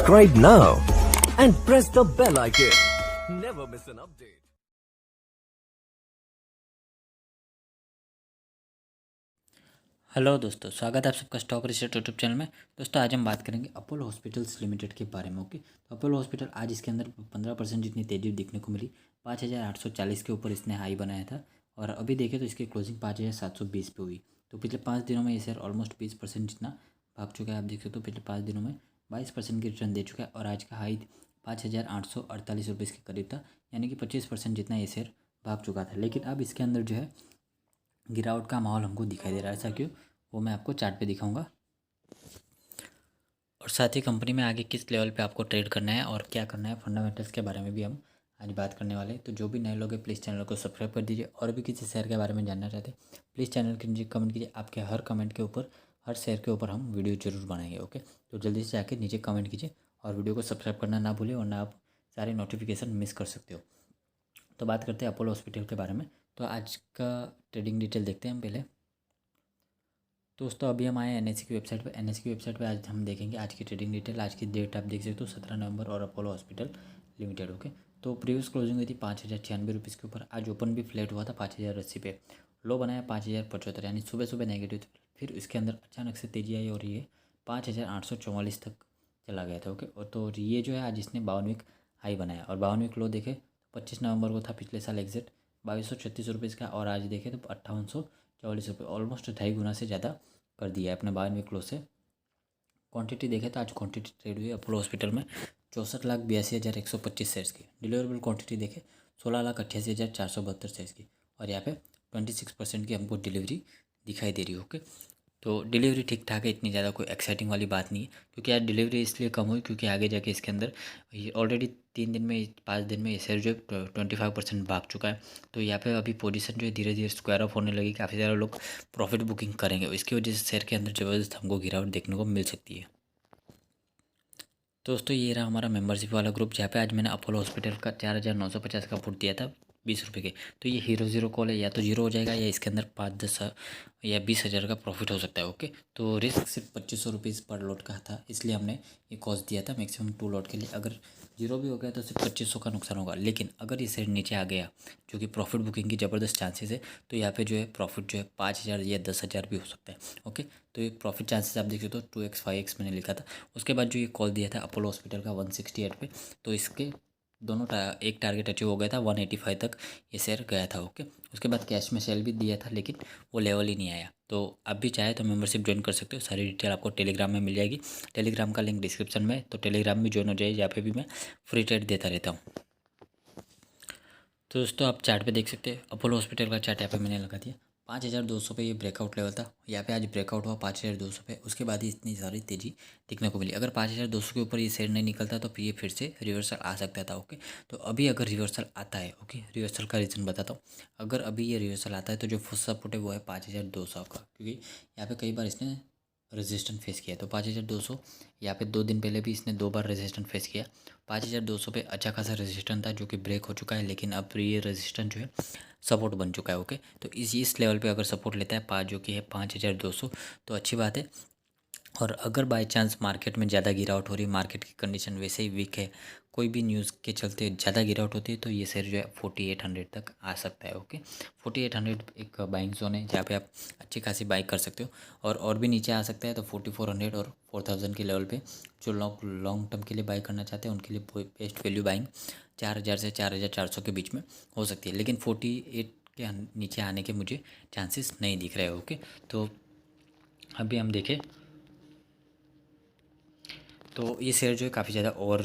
Subscribe now and press the bell icon. Never miss an update. Hello दोस्तों, स्वागत है आप सबका स्टॉक रिसर्च यूट्यूब चैनल में। दोस्तों आज हम बात करेंगे अपोलो हॉस्पिटल्स लिमिटेड के बारे में। ओके, तो अपोलो हॉस्पिटल आज इसके अंदर 15% जितनी तेजी देखने को मिली। 5,840 के ऊपर इसने हाई बनाया था और अभी देखें तो इसकी क्लोजिंग 5,720 पे हुई। तो पिछले 5 दिनों में ये शेयर ऑलमोस्ट 20% जितना भाग चुका है। आप देख सकते हो पिछले 5 दिनों में 22% की रिटर्न दे चुका है और आज का हाई 5,848 रुपये के करीब था, यानी कि 25% जितना ये शेयर भाग चुका था। लेकिन अब इसके अंदर जो है गिरावट का माहौल हमको दिखाई दे रहा है। ऐसा क्यों, वो मैं आपको चार्ट पे दिखाऊंगा और साथ ही कंपनी में आगे किस लेवल पे आपको ट्रेड करना है और क्या करना है, फंडामेंटल्स के बारे में भी हम आज बात करने वाले हैं। तो जो भी नए लोग हैं प्लीज़ चैनल को सब्सक्राइब कर दीजिए और भी किसी शेयर के बारे में जानना चाहते हैं प्लीज़ चैनल के नीचे कमेंट कीजिए। आपके हर कमेंट के ऊपर, हर शेयर के ऊपर हम वीडियो जरूर बनाएंगे। ओके, तो जल्दी से जाके नीचे कमेंट कीजिए और वीडियो को सब्सक्राइब करना ना भूलिए वरना आप सारे नोटिफिकेशन मिस कर सकते हो। तो बात करते हैं अपोलो हॉस्पिटल के बारे में। तो आज का ट्रेडिंग डिटेल देखते हैं हम पहले। दोस्तों अभी हम आए एनएससी की वेबसाइट पर। एनएससी की वेबसाइट पर आज हम देखेंगे आज की ट्रेडिंग डिटेल। आज की डेट आप देख सकते हो 17 नवंबर और अपोलो हॉस्पिटल लिमिटेड। ओके, तो प्रीवियस क्लोजिंग हुई थी 5,096 रुपीज़ के ऊपर। आज ओपन भी फ्लैट हुआ था 5,080 पे। लो बनाया 5,075, यानी सुबह सुबह नेगेटिव था। फिर इसके अंदर अचानक से तेजी आई और ये 5,844 तक चला गया था। ओके, और तो ये जो है आज इसने 52वीं हाई बनाया और 52वीं लो देखे 25 नवंबर को था पिछले साल एग्जिट 2,236 रुपीज़ का और आज देखे तो 5,844 रुपये, ऑलमोस्ट 2.5 गुना से ज़्यादा कर दिया है अपने 52वीं क्लोज से। क्वांटिटी देखें तो आज क्वांटिटी ट्रेड हुई अपोलो हॉस्पिटल में 64,82,125 शेयर्स की। डिलीवरेबल क्वांटिटी देखें 16,88,472 शेयर्स की और यहाँ पे 26% की हमको डिलीवरी दिखाई दे रही है। ओके, तो डिलीवरी ठीक ठाक है, इतनी ज़्यादा कोई एक्साइटिंग वाली बात नहीं है क्योंकि आज डिलीवरी इसलिए कम हुई क्योंकि आगे जाके इसके अंदर ऑलरेडी 3 दिन में 5 दिन में ये शेयर जो है 25% भाग चुका है। तो यहाँ पे अभी पोजीशन जो है धीरे धीरे स्क्वायर ऑफ होने लगी, काफ़ी सारे लोग प्रॉफिट बुकिंग करेंगे, इसकी वजह से शेयर के अंदर ज़बरदस्त हमको गिरावट देखने को मिल सकती है। दोस्तों ये रहा हमारा मेंबरशिप वाला ग्रुप जहाँ पे आज मैंने अपोलो हॉस्पिटल का 4,950 का पुट दिया था 20 रुपये के। तो ये हीरो ज़ीरो कॉल है, या तो जीरो हो जाएगा या इसके अंदर 5-10 या 20,000 का प्रॉफिट हो सकता है। ओके, तो रिस्क सिर्फ 2,500 रुपीज़ पर लॉट का था, इसलिए हमने ये कॉस्ट दिया था मैक्सिमम 2 लॉट के लिए। अगर जीरो भी हो गया तो सिर्फ 2,500 का नुकसान होगा, लेकिन अगर ये शेयर नीचे आ गया जो कि प्रॉफिट बुकिंग की ज़बरदस्त चांसेस है, तो यहाँ पे जो है प्रॉफिट जो है 5,000 या 10,000 भी हो सकता है। ओके, तो ये प्रॉफिट चांसेस आप देख सकते हो 2x 5x मैंने लिखा था। उसके बाद जो ये कॉल दिया था अपोलो हॉस्पिटल का 168 पे, तो इसके दोनों एक टारगेट अचीव हो गया था, 185 तक ये शेयर गया था। ओके, उसके बाद कैश में सेल भी दिया था लेकिन वो लेवल ही नहीं आया। तो आप भी चाहे तो मेंबरशिप ज्वाइन कर सकते हो, सारी डिटेल आपको टेलीग्राम में मिल जाएगी। टेलीग्राम का लिंक डिस्क्रिप्शन में, तो टेलीग्राम भी ज्वाइन हो जाए, जहाँ पे भी मैं फ्री ट्रेड देता रहता हूँ। तो दोस्तों आप चार्ट पे देख सकते हैं अपोलो हॉस्पिटल का चार्ट यहाँ पे मैंने लगा दिया। 5,200 पे ये ब्रेकआउट लेवल था, यहाँ पे आज ब्रेकआउट हुआ 5,200 पे। उसके बाद ही इतनी सारी तेज़ी देखने को मिली। अगर 5,200 के ऊपर ये शेयर नहीं निकलता तो फिर ये फिर से रिवर्सल आ सकता था। ओके, तो अभी अगर रिवर्सल आता है, ओके रिवर्सल का रीज़न बताता हूँ। अगर अभी ये रिवर्सल आता है तो जो फर्स्ट सपोर्ट है वो है 5,200 का, क्योंकि यहाँ पे कई बार इसने रेजिस्टेंस फेस किया। तो 5,200 यहाँ पे 2 दिन पहले भी इसने 2 बार रेजिस्टेंस फेस किया। 5,200 पे अच्छा खासा रेजिस्टेंस था जो कि ब्रेक हो चुका है, लेकिन अब ये रेजिस्टेंस जो है सपोर्ट बन चुका है। ओके, तो इस लेवल पे अगर सपोर्ट लेता है 5 जो कि है 5,200, तो अच्छी बात है। और अगर बाय चांस मार्केट में ज़्यादा गिरावट हो रही है, मार्केट की कंडीशन वैसे ही वीक है, कोई भी न्यूज़ के चलते ज़्यादा गिरावट होती है, तो ये शेयर जो है 4,800 तक आ सकता है। ओके, 4,800 एक बाइंग जोन है जहाँ पे आप अच्छी खासी बाई कर सकते हो और भी नीचे आ सकता है। तो 4,400 और 4,000 के लेवल पे जो लॉन्ग टर्म के लिए बाई करना चाहते हैं उनके लिए बेस्ट वैल्यू बाइंग 4,000 से 4,400 के बीच में हो सकती है, लेकिन 48 के नीचे आने के मुझे चांसेस नहीं दिख रहे। ओके, तो अभी हम देखें तो ये शेयर जो है काफ़ी ज़्यादा ओवर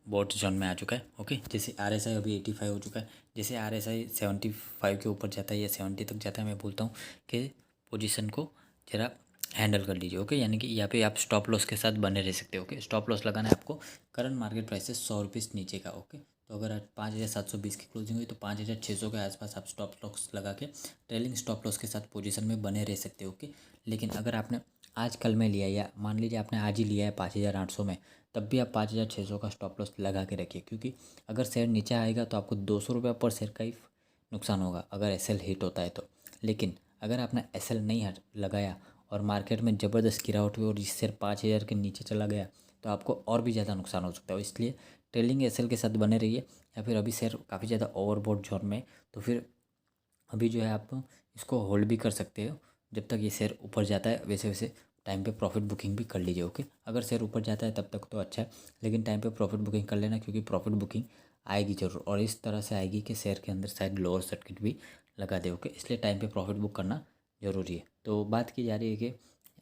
बॉट जोन में आ चुका है। ओके, जैसे RSI अभी 85 हो चुका है, जैसे RSI 75 के ऊपर जाता है या 70 तक जाता है, मैं बोलता हूँ कि पोजीशन को ज़रा हैंडल कर लीजिए। ओके, यानी कि यहाँ पे आप स्टॉप लॉस के साथ बने रह सकते हो। ओके, स्टॉप लॉस लगाना है आपको करंट मार्केट प्राइस से 100 रुपीज़ नीचे का। ओके, तो अगर आज 5,720 की क्लोजिंग हुई तो 5,600 के आसपास आप स्टॉप लॉस लगा के ट्रेलिंग स्टॉप लॉस के साथ पोजीशन में बने रह सकते हो। ओके, लेकिन अगर आपने आज कल में लिया या मान लीजिए आपने आज ही लिया है 5,800 में, तब भी आप 5,600 का स्टॉप लॉस लगा के रखिए, क्योंकि अगर शेयर नीचे आएगा तो आपको 200 रुपये पर शेयर का ही नुकसान होगा अगर एसएल हिट होता है तो। लेकिन अगर आपने एसएल नहीं लगाया और मार्केट में ज़बरदस्त गिरावट हुई और इस शेयर 5,000 के नीचे चला गया, तो आपको और भी ज़्यादा नुकसान हो सकता है। इसलिए ट्रेलिंग एसएल के साथ बने रहिए, या फिर अभी शेयर काफ़ी ज़्यादा ओवरबॉट जोन में, तो फिर अभी जो है आप इसको होल्ड भी कर सकते हो जब तक ये शेयर ऊपर जाता है। वैसे वैसे टाइम पे प्रॉफिट बुकिंग भी कर लीजिए। ओके, अगर शेयर ऊपर जाता है तब तक तो अच्छा है, लेकिन टाइम पे प्रॉफिट बुकिंग कर लेना, क्योंकि प्रॉफिट बुकिंग आएगी ज़रूर, और इस तरह से आएगी कि शेयर के अंदर शायद लोअर सर्किट भी लगा दे। ओके, इसलिए टाइम पे प्रॉफिट बुक करना ज़रूरी है। तो बात की जा रही है कि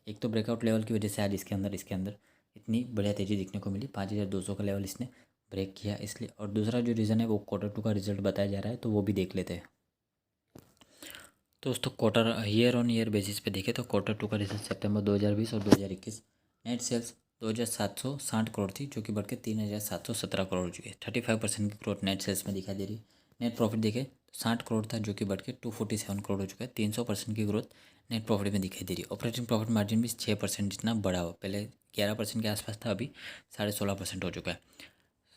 एक तो ब्रेकआउट लेवल की वजह से आज इसके अंदर इतनी बढ़िया तेज़ी दिखने को मिली। 5200 का लेवल इसने ब्रेक किया इसलिए। और दूसरा जो रीज़न है वो Q2 का रिजल्ट बताया जा रहा है, तो वो भी देख लेते हैं। तो दोस्तों quarter year on year basis पे देखें तो Q2 का रिजल्ट सितंबर 2020 और 2021 नेट सेल्स 2760 करोड़ थी, जो कि बढ़ के 3717 करोड़ हो चुकी है। 35% की ग्रोथ नेट सेल्स में दिखाई दे रही है। नेट प्रॉफिट देखें तो 60 करोड़ था, जो कि बढ़ के 247 करोड़ हो चुका है। 300% की ग्रोथ नेट प्रॉफिट में दिखाई दे रही है। ऑपरेटिंग प्रॉफिट मार्जिन भी 6% जितना बढ़ा हुआ, पहले 11% के आसपास था, अभी 16.5% हो चुका है।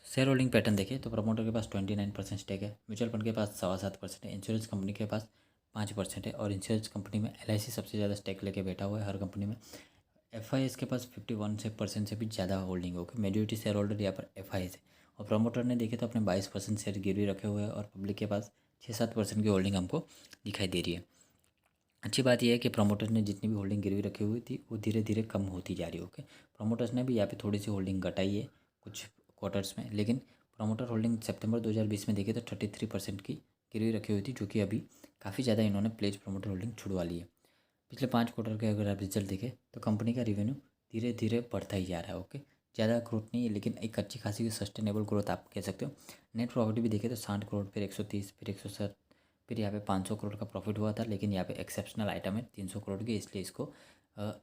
शेयर होल्डिंग पैटर्न देखें तो प्रमोटर के पास 29% स्टेक है, म्यूचुअल फंड के पास 7.25% है, इंश्योरेंस कंपनी के पास 5% है, और इंश्योरेंस कंपनी में LIC सबसे ज़्यादा स्टेक लेके बैठा हुआ है हर कंपनी में। FIS के पास 51% से भी ज़्यादा होल्डिंग होगी। मेजोरिटी शेयर होल्डर यहाँ पर FIS है। और प्रमोटर ने देखे तो अपने 22% शेयर गिरवी रखे हुए हैं, और पब्लिक के पास 6-7% की होल्डिंग हमको दिखाई दे रही है। अच्छी बात यह है कि प्रमोटर ने जितनी भी होल्डिंग गिरवी रखी हुई थी वो धीरे धीरे कम होती जा रही है। ओके, प्रमोटर्स ने भी यहाँ पे थोड़ी सी होल्डिंग घटाई है कुछ क्वार्टर्स में, लेकिन प्रमोटर होल्डिंग सितंबर 2020 में देखे तो 33% की गिरवी रखी हुई थी, जो कि अभी काफ़ी ज़्यादा इन्होंने प्लेज प्रमोटर होल्डिंग छुड़वा ली है। पिछले 5 क्वार्टर के अगर आप रिजल्ट देखें तो कंपनी का रिवेन्यू धीरे धीरे बढ़ता ही जा रहा है। ओके, ज़्यादा ग्रोथ नहीं है, लेकिन एक अच्छी खासी सस्टेनेबल ग्रोथ आप कह सकते हो। नेट प्रॉफिट भी देखें तो 60 करोड़, फिर 130, फिर 160, फिर यहाँ पे 500 करोड़ का प्रॉफिट हुआ था, लेकिन यहाँ पे एक्सेप्शनल आइटम है 300 करोड़ की, इसलिए इसको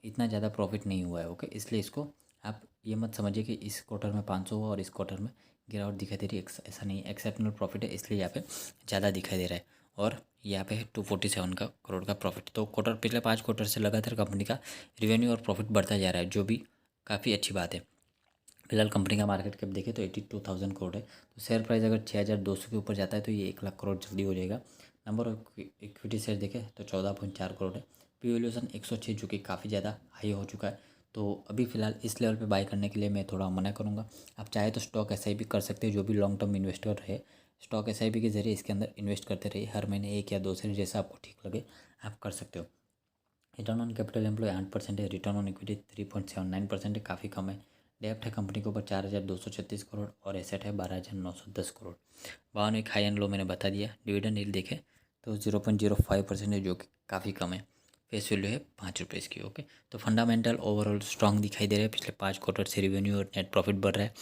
इतना ज़्यादा प्रॉफिट नहीं हुआ है। ओके, इसलिए इसको आप ये मत समझिए कि इस क्वार्टर में 500 हुआ और इस क्वार्टर में गिरावट दिखाई दे रही है। ऐसा नहीं, एक्सेप्शनल प्रॉफिट है इसलिए यहाँ पे ज़्यादा दिखाई दे रहा है। और यहाँ पे है 247 का करोड़ का प्रॉफिट। तो पिछले 5 क्वार्टर से लगातार कंपनी का रिवेन्यू और प्रॉफिट बढ़ता जा रहा है, जो भी काफ़ी अच्छी बात है। फिलहाल कंपनी का मार्केट कैप देखें तो 82,000 करोड़ है। तो शेयर प्राइस अगर 6,200 के ऊपर जाता है तो ये 1 लाख करोड़ जल्दी हो जाएगा। नंबर ऑफ इक्विटी शेयर देखें तो 14.4 करोड़ है। पी वैल्यूएशन 106, जो कि काफ़ी ज़्यादा हाई हो चुका है। तो अभी फ़िलहाल इस लेवल पे बाय करने के लिए मैं थोड़ा मना करूँगा। आप चाहे तो स्टॉक SIP कर सकते हो, जो भी लॉन्ग टर्म इन्वेस्टर है स्टॉक SIP के जरिए इसके अंदर इन्वेस्ट करते रहिए। हर महीने 1 या 2 शेयर जैसा आपको ठीक लगे आप कर सकते हो। रिटर्न ऑन कैपिटल एम्प्लॉय 8% है। रिटर्न ऑन इक्विटी 3.79% है, काफ़ी कम है। डेप्ट है कंपनी के ऊपर 4,236 करोड़, और एसेट है 12,910 करोड़। 52 एक हाई एंड लो मैंने बता दिया। डिविडेंड यील्ड देखें तो 0.05% है, जो कि काफ़ी कम है। फेस वैल्यू है 5 रुपये की। ओके, तो फंडामेंटल ओवरऑल स्ट्रांग दिखाई दे रहा है। पिछले 5 क्वार्टर से रिवेन्यू और नेट प्रॉफिट बढ़ रहा है,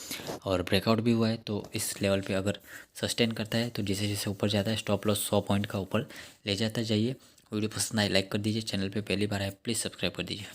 और ब्रेकआउट भी हुआ है। तो इस लेवल पे अगर सस्टेन करता है तो जैसे जैसे ऊपर जाता है स्टॉप लॉस 100 पॉइंट का ऊपर ले जाता जाइए। वीडियो पसंद आए लाइक कर दीजिए, चैनल पे पहली बार आए प्लीज़ सब्सक्राइब कर दीजिए।